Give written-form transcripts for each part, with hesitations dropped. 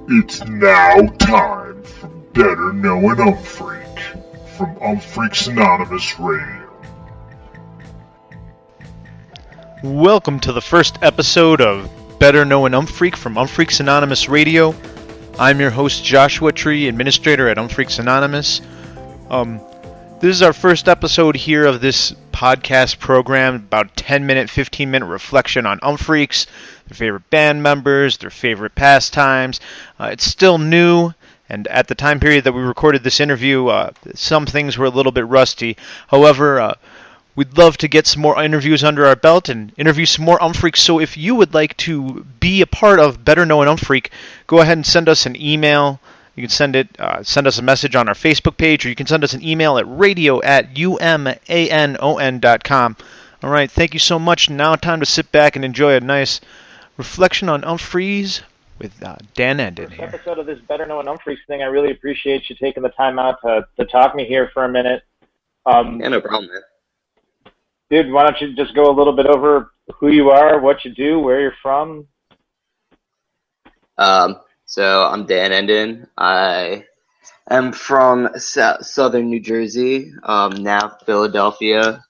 It's now time for Better Knowing Umphreak from Umphreaks Anonymous Radio. Welcome to the first episode of Better Knowing Umphreak from Umphreaks Anonymous Radio. I'm your host Joshua Tree, administrator at Umphreaks Anonymous. This is our first episode here of this podcast program, about 10-minute, 15-minute reflection on Umphreaks, their favorite band members, their favorite pastimes. It's still new, and at the time period that we recorded this interview, some things were a little bit rusty. However, we'd love to get some more interviews under our belt and interview some more Umphreaks. So if you would like to be a part of Better Knowing Umphreak, go ahead and send us an email. You can send us a message on our Facebook page, or you can send us an email at radio@umanon.com. All right, thank you so much. Now time to sit back and enjoy a nice reflection on Umphreaks with Dan Enden here. First episode of this Better Knowing Umphreaks thing. I really appreciate you taking the time out to talk to me here for a minute. Yeah, no problem, man. Dude, why don't you just go a little bit over who you are, what you do, where you're from? So I'm Dan Enden. I am from southern New Jersey, now Philadelphia.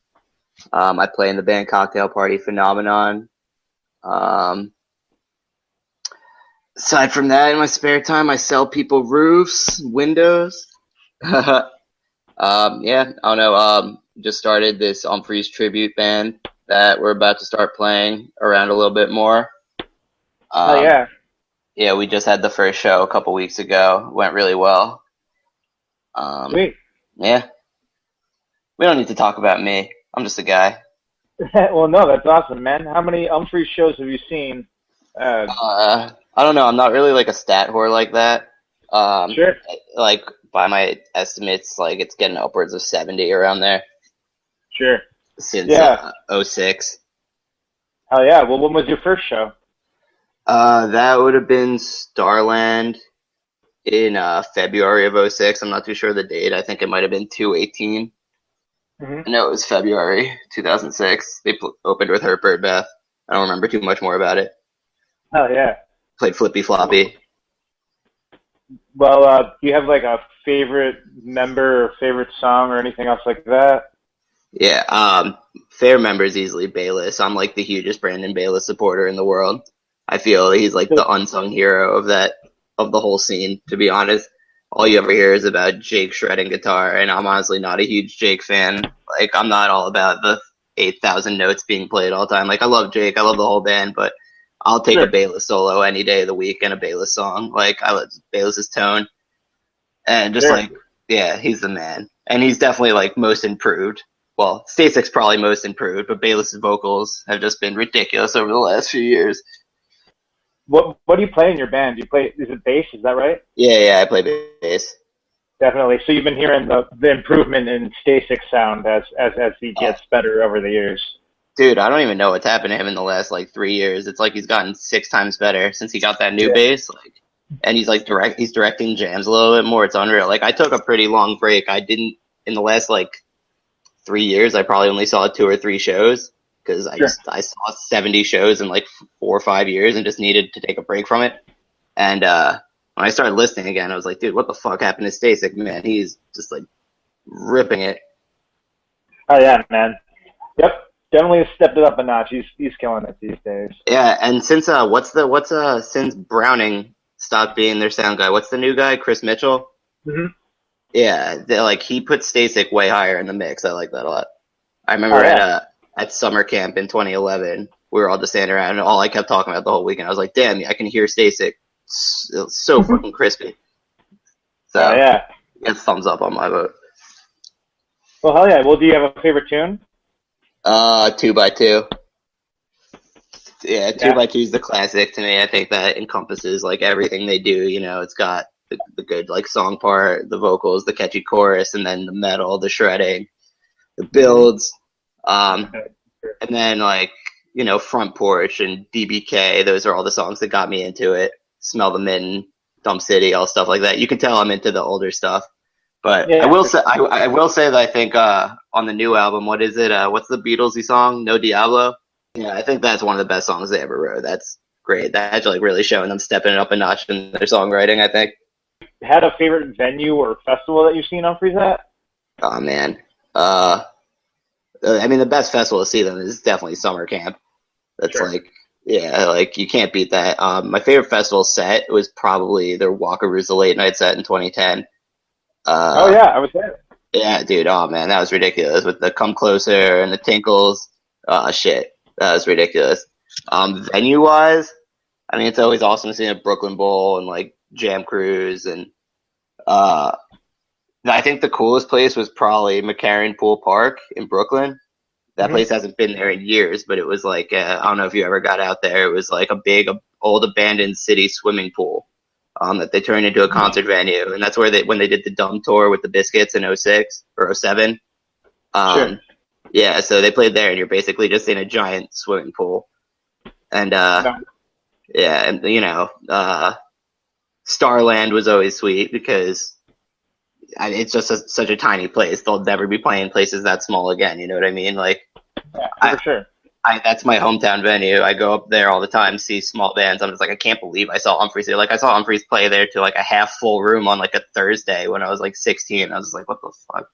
I play in the band Cocktail Party Phenomenon. Aside from that, in my spare time, I sell people roofs, windows. Yeah, I don't know. Just started this Umphreaks tribute band that we're about to start playing around a little bit more. Oh, yeah. Yeah, we just had the first show a couple weeks ago. Went really well. Sweet. Yeah. We don't need to talk about me. I'm just a guy. Well, no, that's awesome, man. How many Umphreaks shows have you seen? I don't know. I'm not really like a stat whore like that. Sure. Like, by my estimates, like it's getting upwards of 70 around there. Sure. Since 06. Hell yeah. Well, when was your first show? That would have been Starland in February of 06. I'm not too sure the date. I think it might have been 2/18. Mm-hmm. No, it was February 2006. They opened with Hurt Bird Bath. I don't remember too much more about it. Hell yeah. Played Flippy Floppy. Well, do you have like a favorite member or favorite song or anything else like that? Yeah, favorite member is easily Bayless. I'm like the hugest Brandon Bayless supporter in the world. I feel he's like the unsung hero of the whole scene, to be honest. All you ever hear is about Jake shredding guitar, and I'm honestly not a huge Jake fan. Like, I'm not all about the 8,000 notes being played all the time. Like, I love Jake, I love the whole band, but I'll take a Bayless solo any day of the week and a Bayless song. Like, I love Bayless's tone. And just yeah, he's the man. And he's definitely like most improved. Well, Stasik's probably most improved, but Bayless's vocals have just been ridiculous over the last few years. What do you play in your band? Is it bass? Is that right? Yeah, I play bass. Definitely. So you've been hearing the improvement in Stasik's sound as he gets better over the years. Dude, I don't even know what's happened to him in the last like 3 years. It's like he's gotten 6 times better since he got that new bass. Like, and he's like he's directing jams a little bit more. It's unreal. Like, I took a pretty long break. I didn't in the last like 3 years. I probably only saw 2 or 3 shows. Because I saw 70 shows in like 4 or 5 years and just needed to take a break from it. And when I started listening again, I was like, dude, what the fuck happened to Stasik? Man, he's just like ripping it. Oh yeah, man. Yep, definitely stepped it up a notch. He's killing it these days. Yeah, and since since Browning stopped being their sound guy, what's the new guy? Chris Mitchell. Mm-hmm. Yeah, he put Stasik way higher in the mix. I like that a lot. I remember at summer camp in 2011, we were all just standing around, and all I kept talking about the whole weekend, I was like, damn, I can hear Stasik. It's so fucking crispy. So, yeah. It's thumbs up on my vote. Well, hell yeah. Well, do you have a favorite tune? 2x2. Yeah, 2x2 is the classic to me. I think that encompasses, like, everything they do. You know, it's got the good, like, song part, the vocals, the catchy chorus, and then the metal, the shredding, the builds. And then, like, you know, Front Porch and DBK, those are all the songs that got me into it. Smell the Mitten, Dump City, all stuff like that. You can tell I'm into the older stuff. But I will say that I think on the new album, what's the Beatlesy song? No Diablo? Yeah, I think that's one of the best songs they ever wrote. That's great. That's like really showing them stepping it up a notch in their songwriting, I think. Had a favorite venue or festival that you've seen Umphreaks at? Oh man. I mean, the best festival to see them is definitely summer camp. That's Sure. like, yeah, like you can't beat that. My favorite festival set was probably their Walkaroos late night set in 2010. Oh yeah, I was there. Yeah, dude. Oh man, that was ridiculous with the Come Closer and the Tinkles. Shit, that was ridiculous. Venue wise, I mean, it's always awesome to see a Brooklyn Bowl and like Jam Cruise and I think the coolest place was probably McCarran Pool Park in Brooklyn. That place hasn't been there in years, but it was like I don't know if you ever got out there. It was like a big old abandoned city swimming pool that they turned into a concert venue, and that's where when they did the Dumb tour with the Biscuits in '06 or '07. Sure. Yeah, so they played there, and you're basically just in a giant swimming pool, and yeah, and you know, Starland was always sweet because it's just such a tiny place. They'll never be playing places that small again. You know what I mean? Like, Yeah, for sure. that's my hometown venue. I go up there all the time, see small bands. I'm just like, I can't believe I saw Umphreaks there. Like, I saw Umphreaks play there to like a half full room on like a Thursday when I was like 16. I was just like, what the fuck?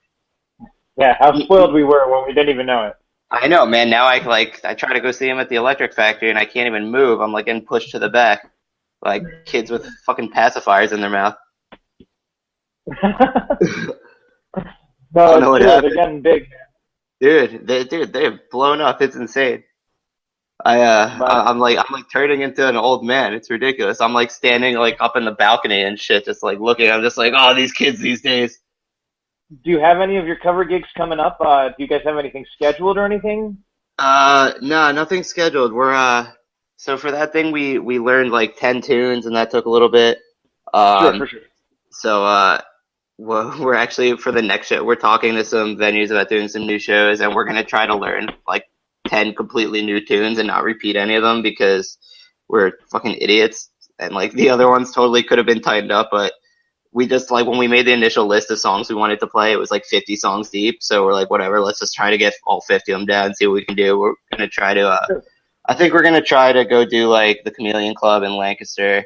Yeah, how spoiled we were when we didn't even know it. I know, man. Now I try to go see him at the Electric Factory and I can't even move. I'm like getting pushed to the back, like kids with fucking pacifiers in their mouth. No, know what it's true. happened. They're getting big. Dude, they've blown up. It's insane. I'm like turning into an old man. It's ridiculous. I'm like standing like up in the balcony and shit, just like looking. I'm just like, oh, these kids these days. Do you have any of your cover gigs coming up? Do you guys have anything scheduled or anything? No, nothing scheduled. We're so for that thing we learned like 10 tunes and that took a little bit. Sure, for sure. So we're actually for the next show we're talking to some venues about doing some new shows and we're gonna try to learn like 10 completely new tunes and not repeat any of them because we're fucking idiots and like the other ones totally could have been tightened up, but we just like when we made the initial list of songs we wanted to play, it was like 50 songs deep. So we're like, whatever, let's just try to get all 50 of them down and see what we can do. We're gonna try to I think we're gonna try to go do like the Chameleon Club in Lancaster,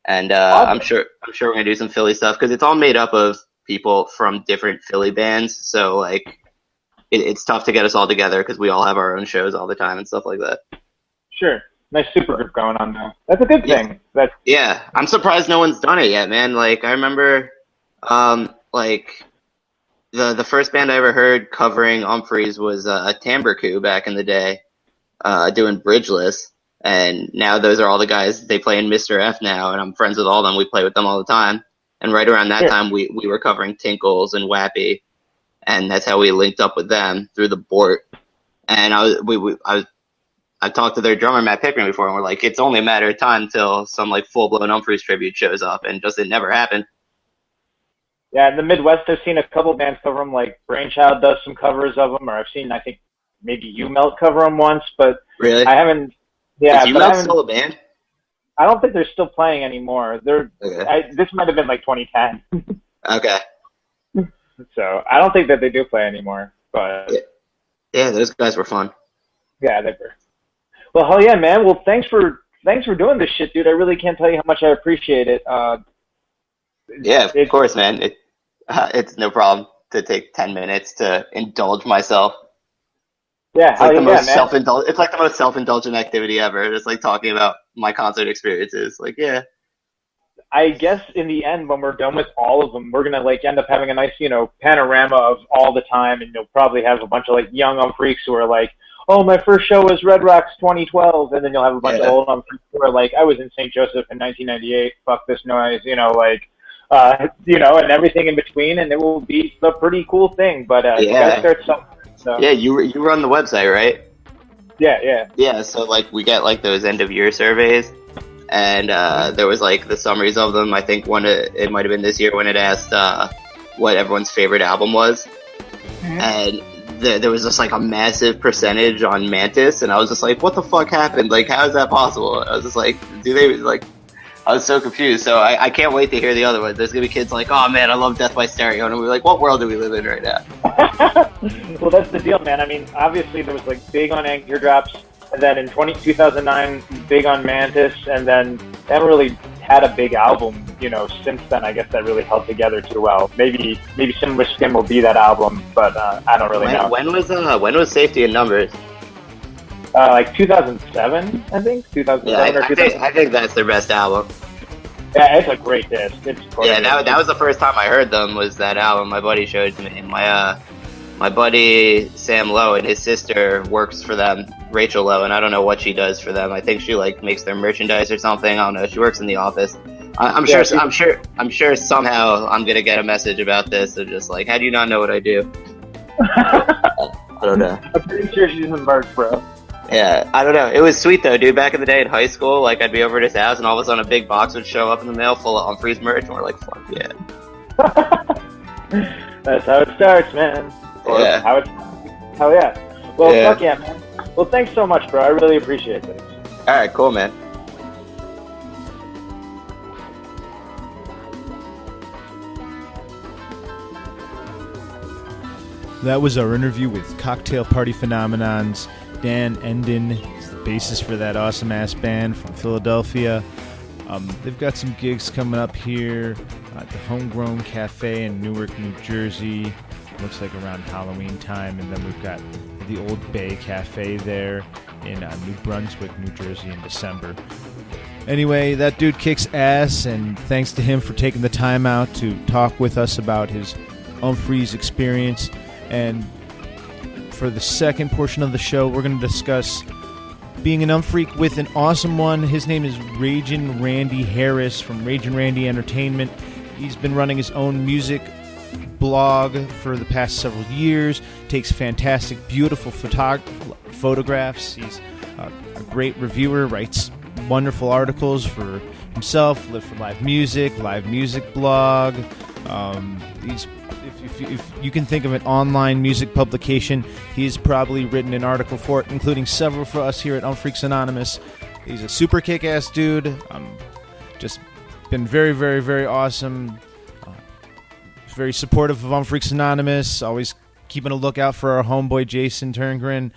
and Awesome. I'm sure we're gonna do some Philly stuff because it's all made up of people from different Philly bands. So like it's tough to get us all together because we all have our own shows all the time and stuff like that. Sure. Nice supergroup going on now. That's a good thing. Yeah, I'm surprised no one's done it yet, man. Like I remember, like the first band I ever heard covering Umphreys was Tamburku back in the day, doing Bridgeless, and now those are all the guys they play in Mr. F now, and I'm friends with all of them. We play with them all the time, and right around that time we were covering Tinkles and Wappy, and that's how we linked up with them through the Bort. And I talked to their drummer Matt Pickering before, and we're like, it's only a matter of time till some like full blown Umphreys tribute shows up, and just it never happened. Yeah, in the Midwest, I've seen a couple bands cover them. Like Brainchild does some covers of them, or I've seen I think maybe You Melt cover them once, but Really? I haven't. Yeah, Is You but I Melt haven't. still a band? I don't think they're still playing anymore. Okay. This might have been like 2010, Okay. so I don't think that they do play anymore. But Yeah, those guys were fun. yeah, they were. Well, hell yeah, man. Well, thanks for doing this shit, dude. I really can't tell you how much I appreciate it. Yeah, of course, man. It's no problem to take 10 minutes to indulge myself. Yeah, It's like the most man. It's like the most self-indulgent activity ever. Just like talking about my concert experiences. Like, yeah. I guess in the end, when we're done with all of them, we're gonna like end up having a nice, panorama of all the time, and you'll probably have a bunch of like young Umphreaks who are like, "Oh, my first show was Red Rocks 2012," and then you'll have a bunch of old Umphreaks who are like, "I was in St. Joseph in 1998. Fuck this noise," and everything in between, and it will be a pretty cool thing. But you gotta start somewhere. So. Yeah, you run the website, right? Yeah. Yeah, so like we get like those end of year surveys, and there was like the summaries of them. I think it might have been this year when it asked what everyone's favorite album was, and there was just like a massive percentage on Mantis, and I was just like, what the fuck happened? Like, how is that possible? I was just like, I was so confused. So I can't wait to hear the other ones. There's gonna be kids like, oh man, I love Death by Stereo, and we're like, what world do we live in right now? Well, that's the deal, man. I mean, obviously there was like big on Anchor Drops. And then in 2009, big on Mantis, and then they haven't really had a big album, since then. I guess that really held together too well. Maybe Sim with Skim will be that album, but I don't really know. When was Safety in Numbers? Like 2007, I think. 2007 Yeah, or 2000. I think that's their best album. Yeah, it's a great disc. That was the first time I heard them. Was that album? My buddy showed me. My buddy Sam Lowe and his sister works for them, Rachel Lowe, and I don't know what she does for them. I think she makes their merchandise or something. I don't know. She works in the office. I'm sure somehow I'm gonna get a message about this. Of just how do you not know what I do? I don't know. I'm pretty sure she's in Mark, bro. Yeah, I don't know. It was sweet though, dude. Back in the day in high school, I'd be over at his house, and all of a sudden a big box would show up in the mail full of Umphreaks merch, and we're like, "Fuck yeah!" That's how it starts, man. Yeah. Hell yeah. Well, Yeah. fuck yeah, man. Well, thanks so much, bro. I really appreciate this. All right, cool, man. That was our interview with Cocktail Party Phenomenon's Dan Enden. He's the bassist for that awesome-ass band from Philadelphia. They've got some gigs coming up here at the Homegrown Cafe in Newark, New Jersey. Looks like around Halloween time. And then we've got the Old Bay Cafe there in New Brunswick, New Jersey in December. Anyway, that dude kicks ass, and thanks to him for taking the time out to talk with us about his Umphreaks experience. And for the second portion of the show, we're going to discuss being an Umphreak with an awesome one. His name is Ragin' Randy Harris from Ragin' Randy Entertainment. He's been running his own music blog for the past several years, takes fantastic, beautiful photographs. He's a great reviewer, writes wonderful articles for himself, Live for Live music blog. If you can think of an online music publication, he's probably written an article for it, including several for us here at Umphreaks Anonymous. He's a super kick-ass dude. Just been very, very, very awesome. Very supportive of Umphreaks Anonymous. Always keeping a lookout for our homeboy Jason Turngren.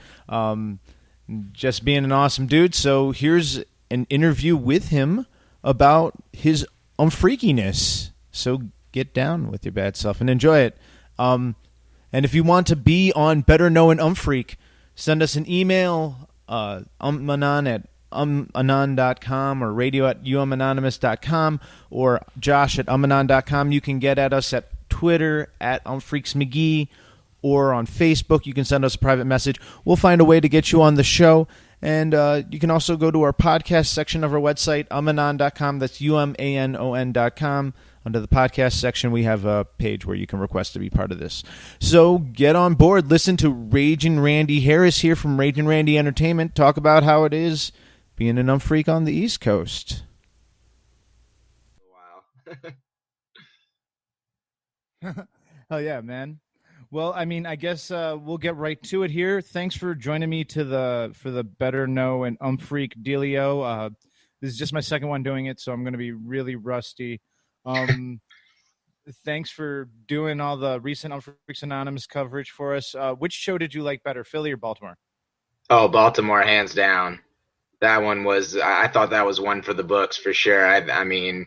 Just being an awesome dude. So here's an interview with him about his Umphreakiness. So get down with your bad self and enjoy it. And if you want to be on Better Knowing Umphreak, send us an email, umanon at umanon.com or radio at umanonymous.com or josh at umanon.com. You can get at us at Twitter at umphreaksmcgee or on Facebook. You can send us a private message. We'll find a way to get you on the show. And you can also go to our podcast section of our website, umanon.com. That's umanon.com. Under the podcast section, we have a page where you can request to be part of this. So get on board. Listen to Ragin' Randy Harris here from Ragin' Randy Entertainment talk about how it is being an Umphreak on the East Coast. Wow. Hell yeah, man. Well, I mean, I guess we'll get right to it here. Thanks for joining me for the Better Know and Umphreak dealio. This is just my second one doing it, so I'm going to be really rusty. Thanks for doing all the recent Umphreaks Anonymous coverage for us. Which show did you like better, Philly or Baltimore? Oh, Baltimore, hands down. That one was. I thought that was one for the books for sure. I mean,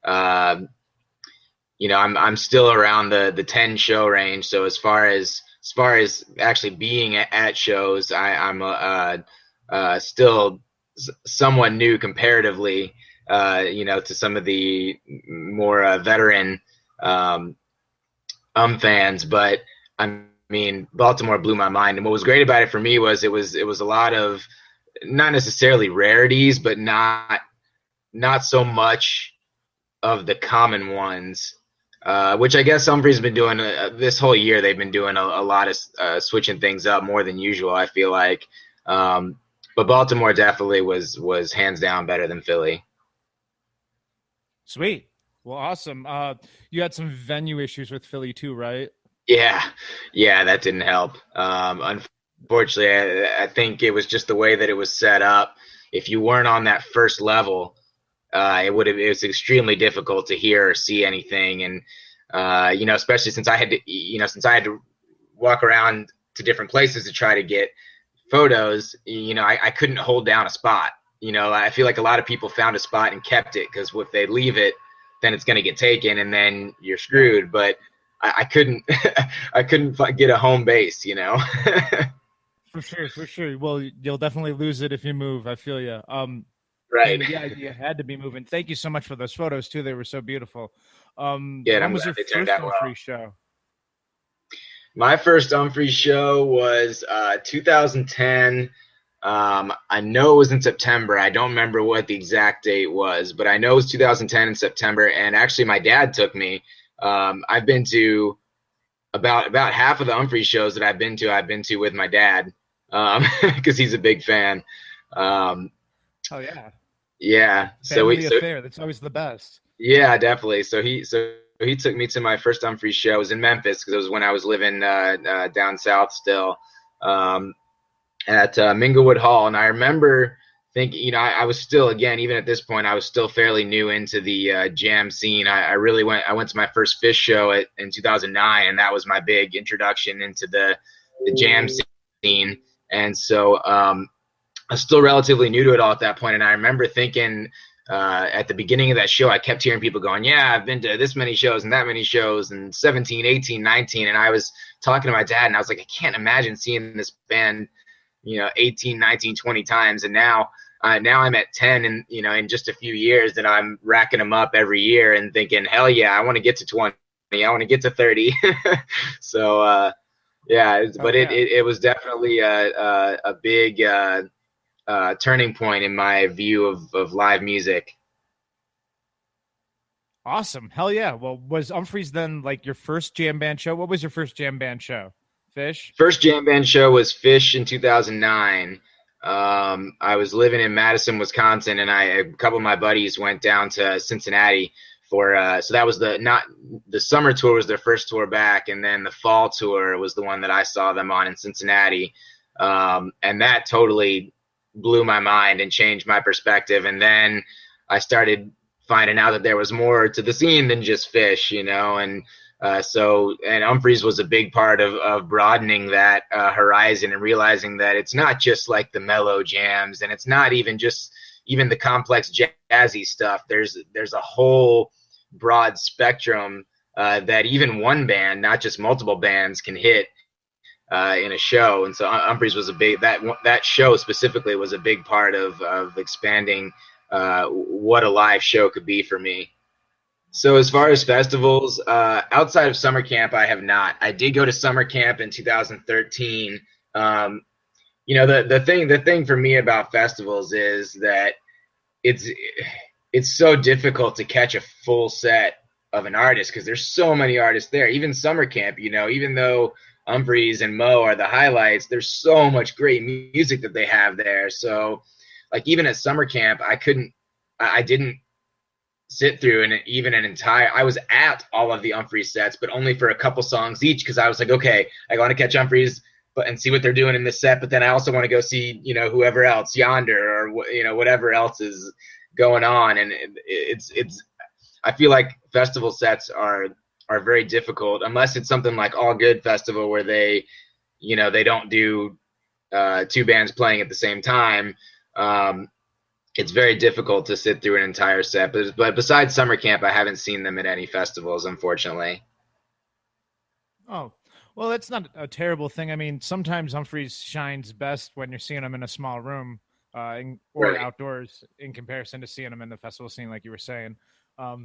I'm still around the 10 show range. So as far as actually being at shows, I'm still somewhat new comparatively. To some of the more veteran fans, but I mean, Baltimore blew my mind. And what was great about it for me was it was a lot of not necessarily rarities, but not so much of the common ones, which I guess Umphreaks has been doing this whole year. They've been doing a lot of switching things up more than usual, I feel like. But Baltimore definitely was hands down better than Philly. Sweet. Well, awesome. You had some venue issues with Philly too, right? Yeah, that didn't help. Unfortunately, I think it was just the way that it was set up. If you weren't on that first level, it was extremely difficult to hear or see anything. And especially since I had to walk around to different places to try to get photos, I couldn't hold down a spot. I feel like a lot of people found a spot and kept it because if they leave it, then it's going to get taken and then you're screwed. But I couldn't, I couldn't get a home base, For sure. Well, you'll definitely lose it if you move. I feel you. Right. And yeah, you had to be moving. Thank you so much for those photos too. They were so beautiful. Yeah, when I'm was your glad they turned first out well. Umphreak show? My first Umphreaks show was 2010. I know it was in September. I don't remember what the exact date was, but I know it was 2010 in September. And actually, my dad took me. I've been to about half of the Umphreys shows that I've been to with my dad, because he's a big fan. Oh yeah. Yeah. Family affair. That's always the best. Yeah, definitely. So he took me to my first Umphreys show. It was in Memphis because it was when I was living down south still, at Minglewood Hall. And I remember thinking, I was still, again, even at this point, I was still fairly new into the jam scene. I went to my first Fish show in 2009, and that was my big introduction into the jam scene. And so I was still relatively new to it all at that point. And I remember thinking, at the beginning of that show, I kept hearing people going, yeah, I've been to this many shows and that many shows, and 17, 18, 19. And I was talking to my dad, and I was like, I can't imagine seeing this band, 18, 19, 20 times. And now I'm at 10, and, in just a few years that I'm racking them up every year and thinking, hell yeah, I want to get to 20. I want to get to 30. So, yeah, but it was definitely a big turning point in my view of live music. Awesome. Hell yeah. Well, was Umphreys then like your first jam band show? What was your first jam band show? Fish? First jam band show was Fish in 2009. I was living in Madison, Wisconsin, and a couple of my buddies went down to Cincinnati for so that was the summer tour was their first tour back, and then the fall tour was the one that I saw them on in Cincinnati. And that totally blew my mind and changed my perspective. And then I started finding out that there was more to the scene than just Fish, and Umphreys was a big part of broadening that horizon and realizing that it's not just like the mellow jams, and it's not even the complex jazzy stuff. There's a whole broad spectrum that even one band, not just multiple bands, can hit in a show. And so Umphreys was that show specifically was a big part of expanding what a live show could be for me. So as far as festivals, outside of summer camp, I have not. I did go to summer camp in 2013. The thing for me about festivals is that it's so difficult to catch a full set of an artist because there's so many artists there. Even summer camp, even though Umphreys and Mo are the highlights, there's so much great music that they have there. So like even at summer camp, I didn't sit through I was at all of the Umphreys sets, but only for a couple songs each, because I was like, okay, I want to catch Umphreys and see what they're doing in this set, but then I also want to go see whoever else, Yonder, or whatever else is going on. And it's I feel like festival sets are very difficult unless it's something like All Good Festival where they don't do two bands playing at the same time. It's very difficult to sit through an entire set. But besides summer camp, I haven't seen them at any festivals, unfortunately. Oh, well, that's not a terrible thing. I mean, sometimes Umphreys shines best when you're seeing them in a small room or Right. outdoors in comparison to seeing them in the festival scene, like you were saying. Or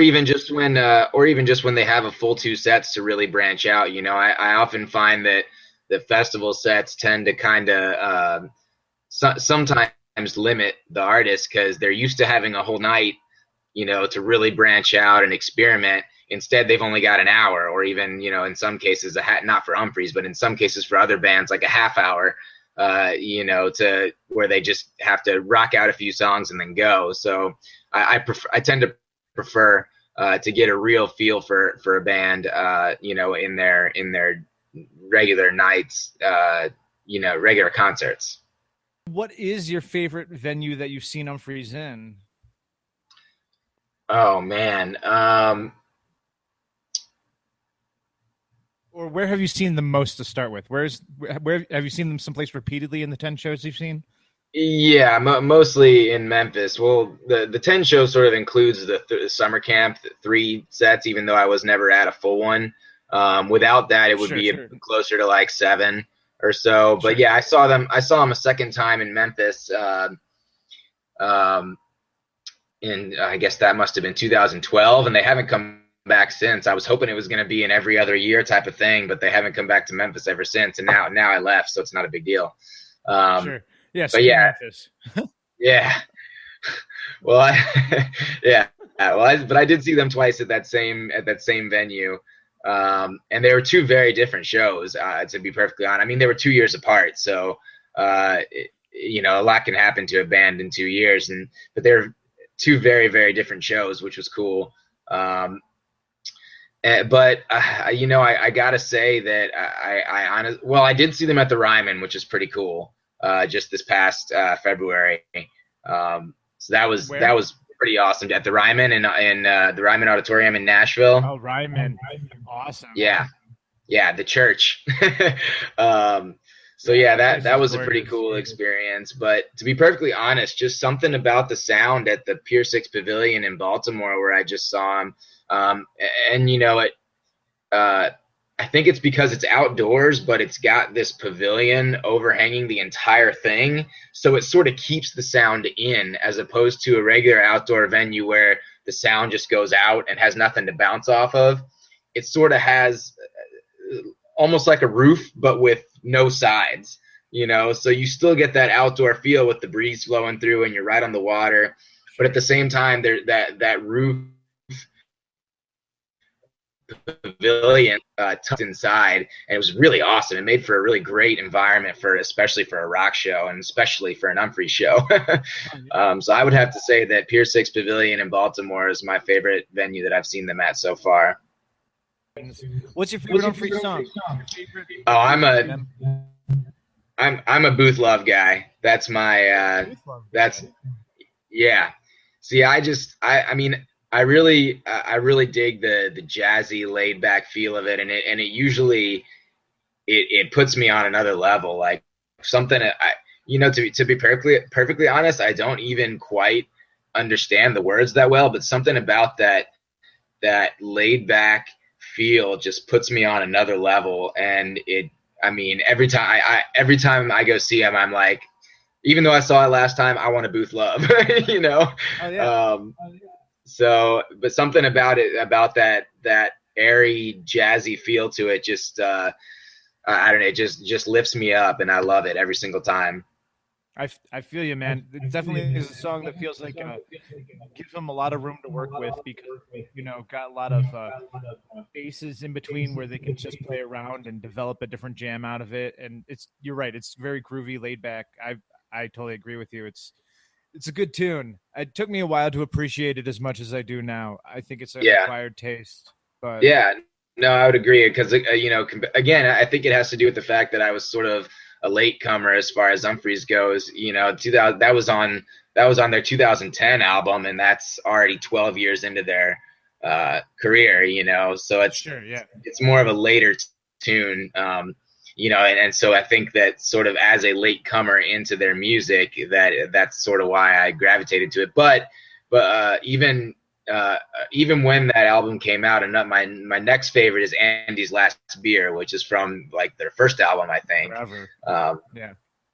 even just when they have a full two sets to really branch out. I often find that the festival sets tend to kind of sometimes limit the artist because they're used to having a whole night, to really branch out and experiment. Instead, they've only got an hour, or even, in some cases, not for Umphreys, but in some cases for other bands, like a half hour, to where they just have to rock out a few songs and then go. So I tend to prefer to get a real feel for a band, in their regular nights, regular concerts. What is your favorite venue that you've seen Umphreys in? Oh man. Or where have you seen them most to start with? Where have you seen them someplace repeatedly in the 10 shows you've seen? Yeah, mostly in Memphis. Well, the 10 show sort of includes the summer camp, the 3 sets, even though I was never at a full one. Without that, it would be closer to like 7 or so. But yeah, I saw them a second time in Memphis. In I guess that must have been 2012, and they haven't come back since. I was hoping it was going to be an every other year type of thing, but they haven't come back to Memphis ever since. And now I left, so it's not a big deal. Sure. Yeah. But yeah, Memphis. yeah. Well, yeah. Well, but I did see them twice at that same venue, and they were 2 very different shows. To be perfectly honest, I mean they were 2 years apart, so a lot can happen to a band in 2 years, but they're 2 very, very different shows, which was cool. But I gotta say that I did see them at the Ryman, which is pretty cool. Just this past February. So that was pretty awesome at the Ryman in the Ryman Auditorium in Nashville. Oh, Ryman, awesome. Yeah, the church. So yeah, that was a pretty cool experience. But to be perfectly honest, just something about the sound at the Pier 6 Pavilion in Baltimore where I just saw him. I think it's because it's outdoors, but it's got this pavilion overhanging the entire thing. So it sort of keeps the sound in, as opposed to a regular outdoor venue where the sound just goes out and has nothing to bounce off of. It sort of has almost like a roof, but with no sides, so you still get that outdoor feel with the breeze flowing through and you're right on the water. But at the same time, there that roof pavilion tucked inside, and it was really awesome. It made for a really great environment especially for a rock show, and especially for an Umphreaks show. So I would have to say that Pier 6 Pavilion in Baltimore is my favorite venue that I've seen them at so far. What's your favorite Umphreaks song? Oh, I'm a Booth Love guy. That's my yeah. See, I mean I really dig the jazzy, laid back feel of it, and it usually it puts me on another level. Like something to be perfectly honest, I don't even quite understand the words that well, but something about that laid back feel just puts me on another level. And every time I go see him, I'm like, even though I saw it last time, I want to Booth Love, Oh, yeah. So, but something about that airy, jazzy feel to it, just I don't know, it just lifts me up, and I love it every single time. I feel you, man. It definitely is a song that feels like gives them a lot of room to work with, because got a lot of spaces in between where they can just play around and develop a different jam out of it. And you're right, it's very groovy, laid back. I totally agree with you. It's a good tune. It took me a while to appreciate it as much as I do now. I think it's an acquired taste. But yeah, no, I would agree, because again, I think it has to do with the fact that I was sort of a latecomer as far as Umphreaks goes. 2000, that was on their 2010 album, and that's already 12 years into their career. So it's more of a later tune. And so I think that sort of as a latecomer into their music, that's sort of why I gravitated to it. But even when that album came out, and my next favorite is Andy's Last Beer, which is from like their first album, I think.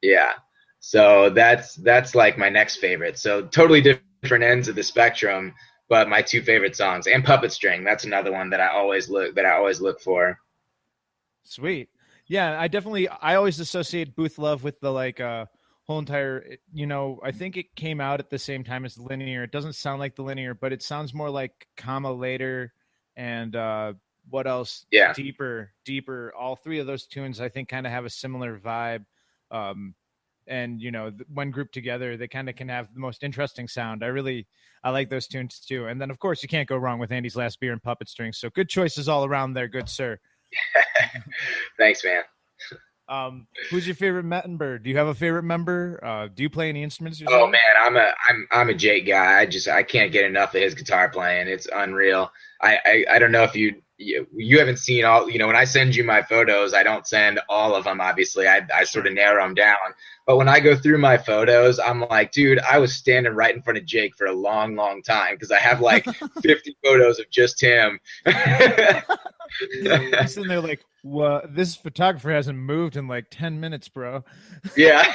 Yeah. So that's like my next favorite. So totally different ends of the spectrum, but my 2 favorite songs. And Puppet String, that's another one that I always look for. Sweet. Yeah, I always associate Booth Love with the whole entire, I think it came out at the same time as Linear. It doesn't sound like the Linear, but it sounds more like Comma Later and what else? Yeah. Deeper. All 3 of those tunes I think kind of have a similar vibe. And when grouped together, they kind of can have the most interesting sound. I like those tunes too. And then of course you can't go wrong with Andy's Last Beer and Puppet String. So good choices all around there, good sir. Thanks, man. Who's your favorite member? Do you have a favorite member? Do you play any instruments yourself? Oh man, I'm a Jake guy. I can't get enough of his guitar playing. It's unreal. I don't know if you you haven't seen all, when I send you my photos, I don't send all of them. Obviously, I sort of narrow them down. But when I go through my photos, I'm like, dude, I was standing right in front of Jake for a long, long time because I have like 50 photos of just him. You're sitting there like, well, this photographer hasn't moved in like 10 minutes, bro. Yeah.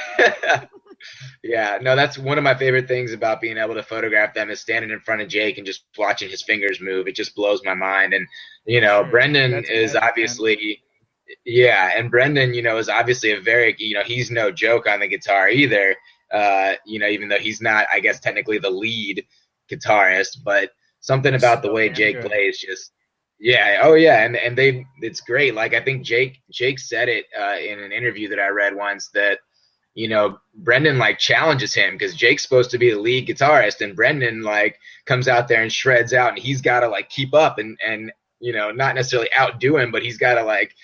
Yeah, no, that's one of my favorite things about being able to photograph them is standing in front of Jake and just watching his fingers move. It just blows my mind. And, Sure. Brendan That's is magic, obviously, yeah, and Brendan, is obviously a very, he's no joke on the guitar either. Even though he's not, I guess, technically the lead guitarist, but something about the So way damn Jake good. plays just, yeah, oh yeah, and it's great. Like I think Jake said it in an interview that I read once that, Brendan like challenges him because Jake's supposed to be the lead guitarist and Brendan like comes out there and shreds out and he's got to like keep up and not necessarily outdo him, but he's got to like,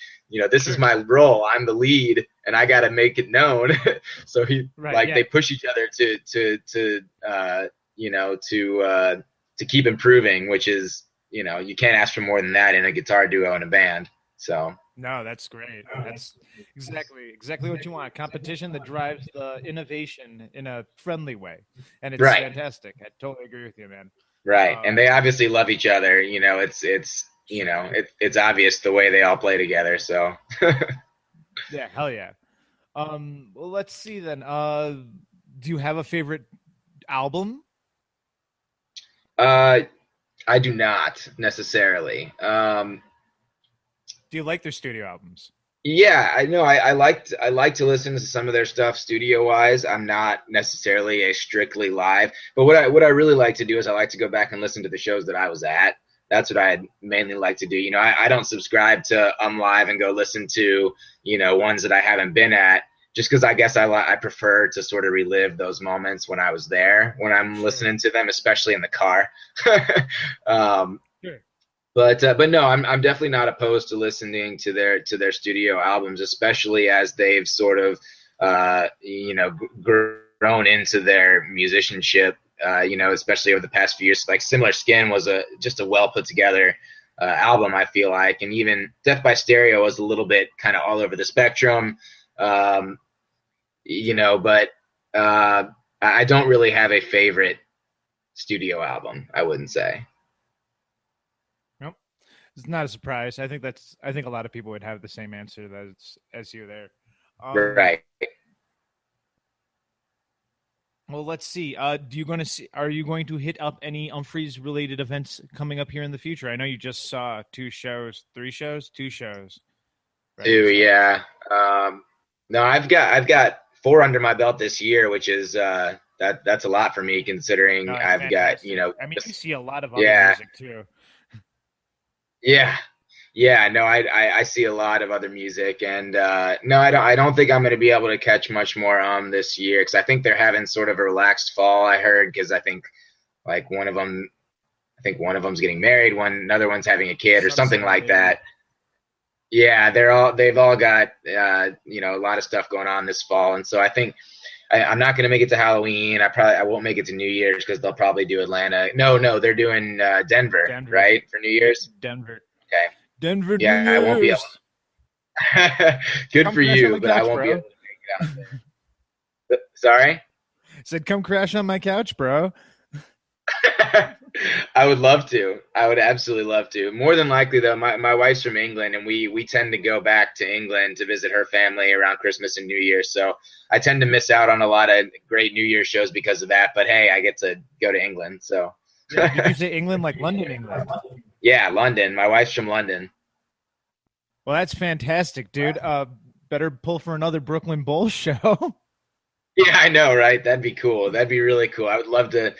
this is my role. I'm the lead and I got to make it known. So they push each other to keep improving, which is, you can't ask for more than that in a guitar duo in a band. So. No, that's great. That's exactly what you want. A competition that drives the innovation in a friendly way, and it's fantastic. I totally agree with you, man. Right, and they obviously love each other. It's obvious the way they all play together. So. Yeah, hell yeah. Well, let's see then. Do you have a favorite album? I do not necessarily. Do you like their studio albums? Yeah, I know. I like to listen to some of their stuff studio wise. I'm not necessarily a strictly live, but what I really like to do is I like to go back and listen to the shows that I was at. That's what I mainly like to do. I don't subscribe to Live and go listen to ones that I haven't been at, just because I guess I prefer to sort of relive those moments when I was there when I'm listening to them, especially in the car. Sure. But no, I'm definitely not opposed to listening to their studio albums, especially as they've sort of grown into their musicianship. Especially over the past few years. Like Similar Skin was just a well put together album, I feel like, and even Death by Stereo was a little bit kind of all over the spectrum. But I don't really have a favorite studio album, I wouldn't say. It's not a surprise. I think a lot of people would have the same answer as you there. Right. Well, let's see. Are you going to hit up any Umphreys related events coming up here in the future? I know you just saw 2 shows. Right? 2, yeah. No, I've got 4 under my belt this year, which is that's a lot for me considering I've fantastic. got I mean, you see a lot of other music too. Yeah, no, I see a lot of other music, and no, I don't think I'm going to be able to catch much more this year because I think they're having sort of a relaxed fall. I heard because I think like one of them's getting married, another one's having a kid or something like that. Yeah, they've all got a lot of stuff going on this fall, and so I think I'm not going to make it to Halloween. I won't make it to New Year's because they'll probably do Atlanta. No, they're doing Denver, right, for New Year's. Denver. Okay. Denver. Yeah, New I won't be Year's. able. Good Come for crash on you, my but I couch, won't bro. be able to make it out there. Sorry. Said, come crash on my couch, bro. I would love to. I would absolutely love to. More than likely, though, my wife's from England, and we tend to go back to England to visit her family around Christmas and New Year. So I tend to miss out on a lot of great New Year shows because of that. But hey, I get to go to England. So. Yeah, did you say England, like London, England? Yeah, London. My wife's from London. Well, that's fantastic, dude. Better pull for another Brooklyn Bowl show. Yeah, I know, right? That'd be cool. That'd be really cool. I would love to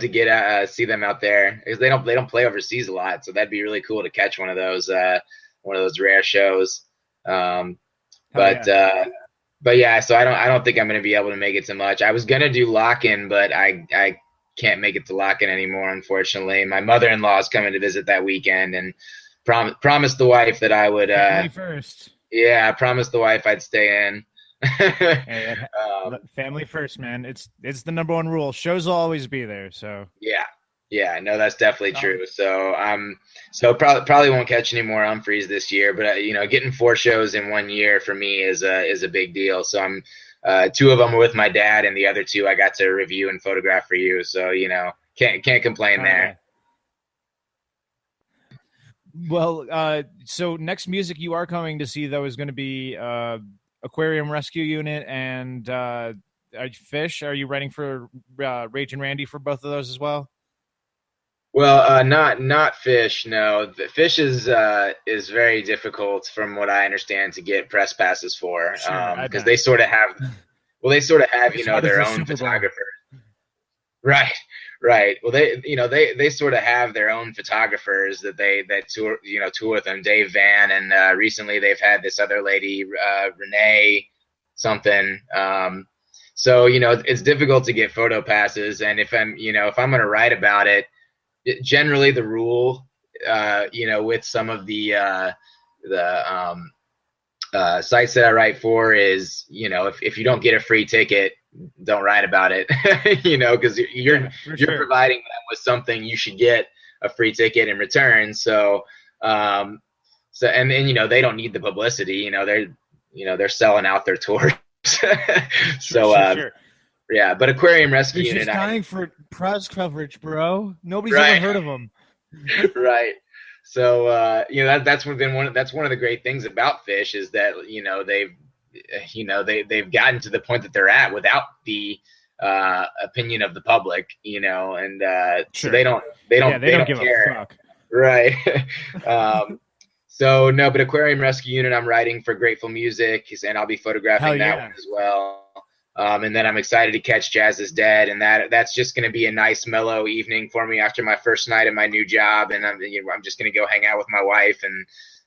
get see them out there because they don't play overseas a lot, so that'd be really cool to catch one of those rare shows. But yeah, so I don't think I'm gonna be able to make it to much. I was gonna do Lock-In, but I can't make it to Lock-In anymore, unfortunately. My mother-in-law is coming to visit that weekend, and promised the wife that I would. Family first. Yeah, I promised the wife I'd stay in. Family first, man. It's the number one rule. Shows will always be there. So yeah, Yeah, no, that's definitely true. So probably won't catch any more Umphreys this year, but getting 4 shows in 1 year for me is a big deal. So I'm 2 of them are with my dad, and the other 2 I got to review and photograph for you. So can't complain there. Well, so next music you are coming to see though is going to be Aquarium Rescue Unit and Fish. Are you writing for Rage and Randy for both of those as well? Well, not Fish. No, the Fish is very difficult, from what I understand, to get press passes for, because they sort of have, their own photographers. Right. Well, they sort of have their own photographers that tour with them. Dave Van, and recently they've had this other lady, Renee something. So it's difficult to get photo passes, and if I'm going to write about it. Generally, the rule, with some of the sites that I write for is, if you don't get a free ticket, don't write about it, because you're providing them with something, you should get a free ticket in return. So and they don't need the publicity, they're selling out their tours. Sure. Yeah, but Aquarium Rescue Unit. He's dying for press coverage, bro. Nobody's ever heard of him. Right. So that's one of the great things about Fish is that they've gotten to the point that they're at without the opinion of the public, and so they don't give care. A fuck. Right. So no, but Aquarium Rescue Unit, I'm writing for Grateful Music, and I'll be photographing that one as well. And then I'm excited to catch Jazz is Dead, and that's just going to be a nice mellow evening for me after my first night at my new job, and I'm just going to go hang out with my wife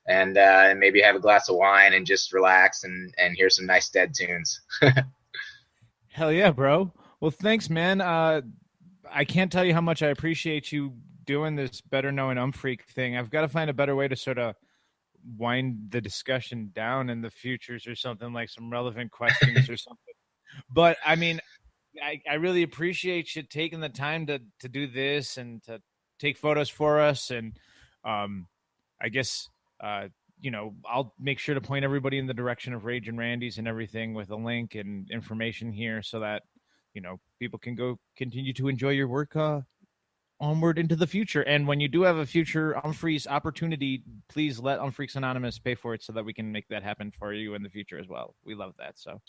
and maybe have a glass of wine and just relax and hear some nice Dead tunes. Hell yeah, bro. Well, thanks, man. I can't tell you how much I appreciate you doing this Better Knowing Umphreak thing. I've got to find a better way to sort of wind the discussion down in the futures or something, like some relevant questions or something. But I mean, I really appreciate you taking the time to do this and to take photos for us. And I guess, I'll make sure to point everybody in the direction of Rage and Randy's and everything with a link and information here so that, people can go continue to enjoy your work onward into the future. And when you do have a future Umphreaks opportunity, please let Umphreaks Anonymous pay for it so that we can make that happen for you in the future as well. We love that. So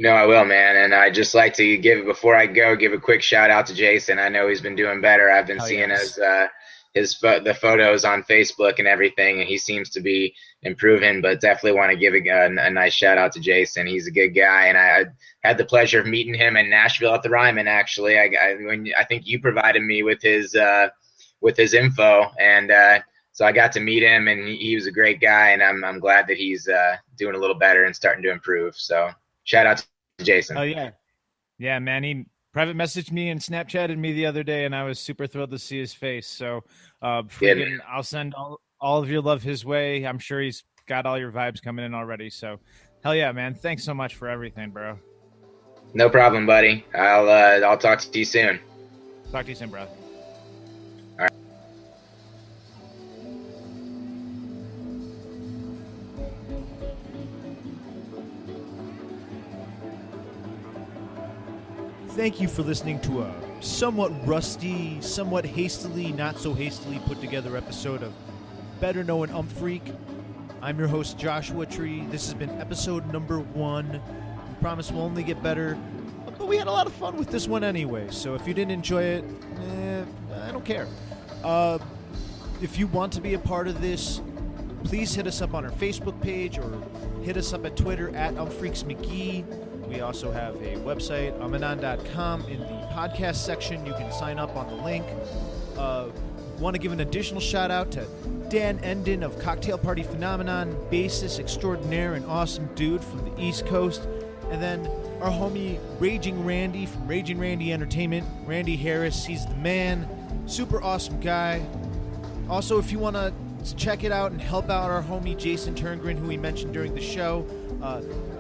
I will, man. And I just like to give a quick shout out to Jason. I know he's been doing better. I've been seeing the photos on Facebook and everything, and he seems to be improving, but definitely want to give a nice shout out to Jason. He's a good guy, and I had the pleasure of meeting him in Nashville at the Ryman. Actually, I think you provided me with his info, and so I got to meet him, and he was a great guy, and I'm glad that he's doing a little better and starting to improve. So shout out to Jason. Oh yeah, man. He private messaged me and Snapchatted me the other day, and I was super thrilled to see his face. So I'll send all of your love his way. I'm sure he's got all your vibes coming in already. So hell yeah, man. Thanks so much for everything, bro. No problem, buddy. I'll talk to you soon. Talk to you soon, bro. All right. Thank you for listening to a somewhat rusty, somewhat hastily, not so hastily put together episode of Better Knowing Umphreak. I'm your host, Joshua Tree. This has been episode number 1. We promise we'll only get better, but we had a lot of fun with this one anyway, so if you didn't enjoy it, I don't care. If you want to be a part of this, please hit us up on our Facebook page or hit us up at Twitter at UmphreaksMcGee. We also have a website, umanon.com. In the podcast section, you can sign up on the link. Want to give an additional shout out to Dan Enden of Cocktail Party Phenomenon, bassist extraordinaire and awesome dude from the East Coast. And then our homie Raging Randy from Raging Randy Entertainment, Randy Harris. He's the man, super awesome guy. Also, if you want to check it out and help out our homie Jason Turngren, who we mentioned during the show,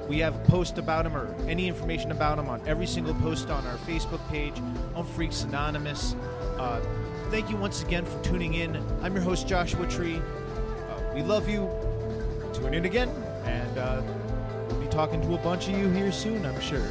we have a post about him or any information about him on every single post on our Facebook page, Umphreaks Anonymous. thank you once again for tuning in. I'm your host, Joshua Tree. We love you. Tune in again, and we'll be talking to a bunch of you here soon, I'm sure.